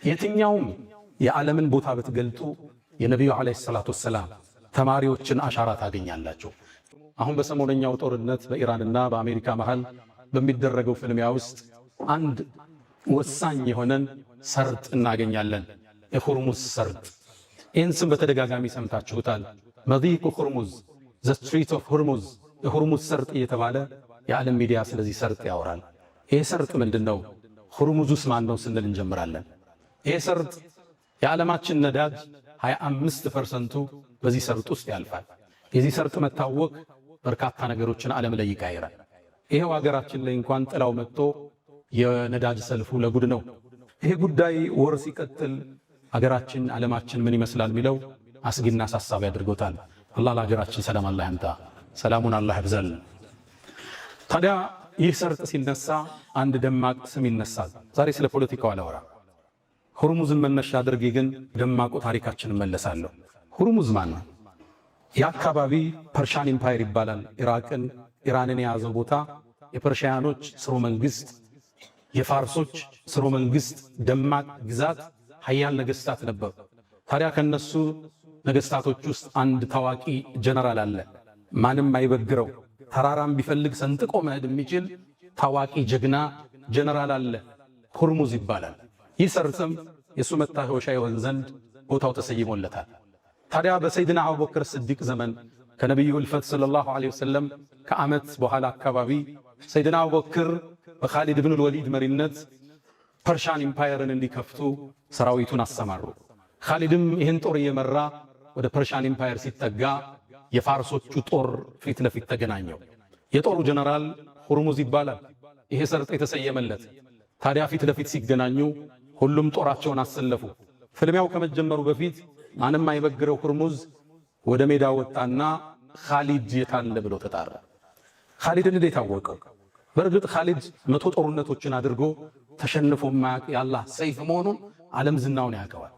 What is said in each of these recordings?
የትኛውም የዓለምን ቦታ ብትገልጡ የነቢዩ ዓለይሂ ሰላቱ ወሰላም ተማሪዎችን አሻራ ታገኛላችሁ። አሁን በሰሞነኛው ጦርነት በኢራንና በአሜሪካ መሃል በሚደረገው ፍልሚያ ውስጥ አንድ ወሳኝ የሆነን ሰርጥ እናገኛለን፣ የሁርሙዝ ሰርጥ። ይህን ስም በተደጋጋሚ ሰምታችሁታል። መዲቁ ሁርሙዝ፣ ዘ ስትሪት ኦፍ ሁርሙዝ፣ የሁርሙዝ ሰርጥ እየተባለ የዓለም ሚዲያ ስለዚህ ሰርጥ ያወራል። ይህ ሰርጥ ምንድን ነው? ሁርሙዙስ ማን ነው ስንል እንጀምራለን። ይህ ሰርጥ የዓለማችን ነዳጅ 25% በዚህ ሰርጥ ውስጥ ያልፋል። የዚህ ሰርጥ መታወቅ በርካታ ነገሮችን ዓለም ላይ ይቀይራል። ይሄው ሀገራችን ላይ እንኳን ጥላው መጥቶ የነዳጅ ሰልፉ ለጉድ ነው። ይሄ ጉዳይ ወር ሲቀጥል ሀገራችን ዓለማችን ምን ይመስላል የሚለው አስጊና አሳሳቢ አድርጎታል። አላህ ለሀገራችን ሰላም አላህ ያምጣ፣ ሰላሙን አላህ ያብዛል። ታዲያ ይህ ሰርጥ ሲነሳ አንድ ደማቅ ስም ይነሳል። ዛሬ ስለ ፖለቲካው አላወራም። ሁርሙዝን መነሻ አድርጌ ግን ደማቁ ታሪካችን መለሳለሁ። ሁርሙዝ ማን ነው? የአካባቢ ፐርሻን ኢምፓየር ይባላል። ኢራንን የያዘው ቦታ የፐርሺያኖች ስርወ መንግስት፣ የፋርሶች ስርወ መንግስት ደማቅ ግዛት ሀያል ነገስታት ነበሩ። ታዲያ ከነሱ ነገስታቶች ውስጥ አንድ ታዋቂ ጀነራል አለ። ማንም አይበግረው፣ ተራራም ቢፈልግ ሰንጥቆ መሄድ የሚችል ታዋቂ ጀግና ጀነራል አለ። ሁርሙዝ ይባላል። ይህ ሰርጥም የሱ መታወሻ ይሆን ዘንድ ቦታው ተሰይሞለታል። ታዲያ በሰይድና አቡበክር ስዲቅ ዘመን ከነቢዩ እልፈት ሰለላሁ ዐለይሂ ወሰለም ከዓመት በኋላ አካባቢ ሰይድና አቡበክር በኻሊድ ብን ወሊድ መሪነት ፐርሻን ኢምፓየርን እንዲከፍቱ ሰራዊቱን አሰማሩ። ኻሊድም ይህን ጦር እየመራ ወደ ፐርሻን ኢምፓየር ሲጠጋ የፋርሶቹ ጦር ፊት ለፊት ተገናኘው። የጦሩ ጀነራል ሁርሙዝ ይባላል። ይሄ ሰርጥ የተሰየመለት። ታዲያ ፊት ለፊት ሲገናኙ ሁሉም ጦራቸውን አሰለፉ። ፍልሚያው ከመጀመሩ በፊት ማንም አይበግረው ሁርሙዝ ወደ ሜዳ ወጣና ኻሊድ የታለ ብሎ ተጣራ። ኻሊድን እንዴት አወቀው? በእርግጥ ኻሊድ 100 ጦርነቶችን አድርጎ ተሸንፎ ማያውቅ የአላህ ሰይፍ መሆኑን ዓለም ዝናውን ያውቀዋል።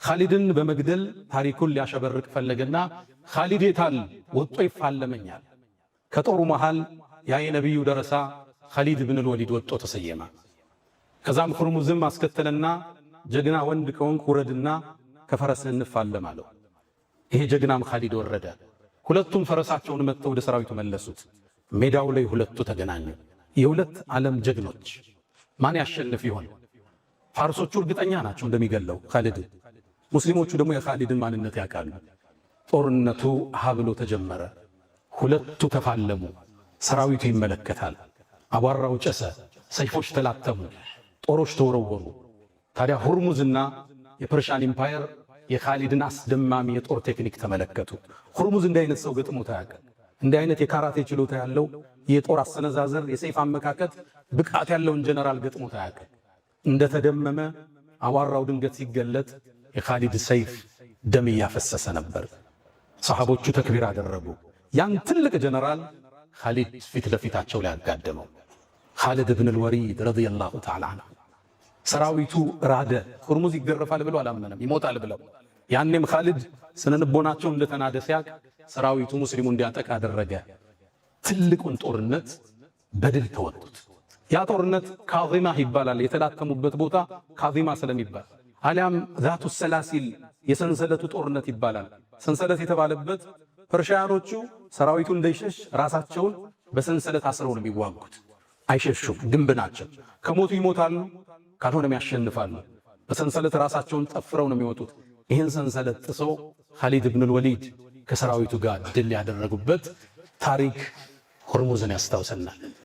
ኻሊድን በመግደል ታሪኩን ሊያሸበርቅ ፈለገና ኻሊድ የታል ወጦ ይፋለመኛል። ከጦሩ መሃል ያ የነቢዩ ደረሳ ኻሊድ ብን ወሊድ ወጦ ተሰየመ። ከዛም ሁርሙዝም አስከተለና ጀግና ወንድ ከሆንክ ውረድና ከፈረስህ እንፋለም አለው። ይሄ ጀግናም ኻሊድ ወረደ። ሁለቱም ፈረሳቸውን መጥተው ወደ ሰራዊቱ መለሱት። ሜዳው ላይ ሁለቱ ተገናኙ። የሁለት ዓለም ጀግኖች ማን ያሸንፍ ይሆን? ፋርሶቹ እርግጠኛ ናቸው እንደሚገለው ኻሊድ። ሙስሊሞቹ ደግሞ የኻሊድን ማንነት ያውቃሉ። ጦርነቱ ብሎ ተጀመረ። ሁለቱ ተፋለሙ። ሰራዊቱ ይመለከታል። አቧራው ጨሰ፣ ሰይፎች ተላተሙ፣ ጦሮች ተወረወሩ። ታዲያ ሁርሙዝና የፐርሻን ኢምፓየር የኻሊድን አስደማሚ የጦር ቴክኒክ ተመለከቱ። ሁርሙዝ እንዲህ አይነት ሰው ገጥሞት አያውቅም። እንዲህ አይነት የካራቴ ችሎታ ያለው የጦር አሰነዛዘር፣ የሰይፍ አመካከት ብቃት ያለውን ጀነራል ገጥሞት አያውቅም። እንደተደመመ አቧራው ድንገት ሲገለጥ የኻሊድ ሰይፍ ደም እያፈሰሰ ነበር። ሰሃቦቹ ተክቢር አደረጉ። ያን ትልቅ ጀነራል ኻሊድ ፊት ለፊታቸው ላይ አጋደመው። ኻሊድ ብን ወሊድ ረዲየላሁ ተዓላ ዐንሁ። ሰራዊቱ ራደ። ሁርሙዝ ይገረፋል ብለው አላመነም፣ ይሞታል ብለው። ያኔም ኻሊድ ስነልቦናቸው እንደተናደ ሲያቅ ሰራዊቱ ሙስሊሙ እንዲያጠቃ አደረገ። ትልቁን ጦርነት በድል ተወጡት። ያ ጦርነት ካዚማ ይባላል። የተላተሙበት ቦታ ካዚማ ስለሚባል አሊያም ዛቱ ሰላሲል የሰንሰለቱ ጦርነት ይባላል። ሰንሰለት የተባለበት ፐርሺያኖቹ ሰራዊቱ እንዳይሸሽ ራሳቸውን በሰንሰለት አስረው ነው የሚዋጉት። አይሸሹም፣ ግንብ ናቸው። ከሞቱ ይሞታሉ፣ ካልሆነም ያሸንፋሉ። በሰንሰለት ራሳቸውን ጠፍረው ነው የሚወጡት። ይህን ሰንሰለት ጥሰው ኻሊድ ብን ወሊድ ከሰራዊቱ ጋር ድል ያደረጉበት ታሪክ ሁርሙዝን ያስታውሰናል።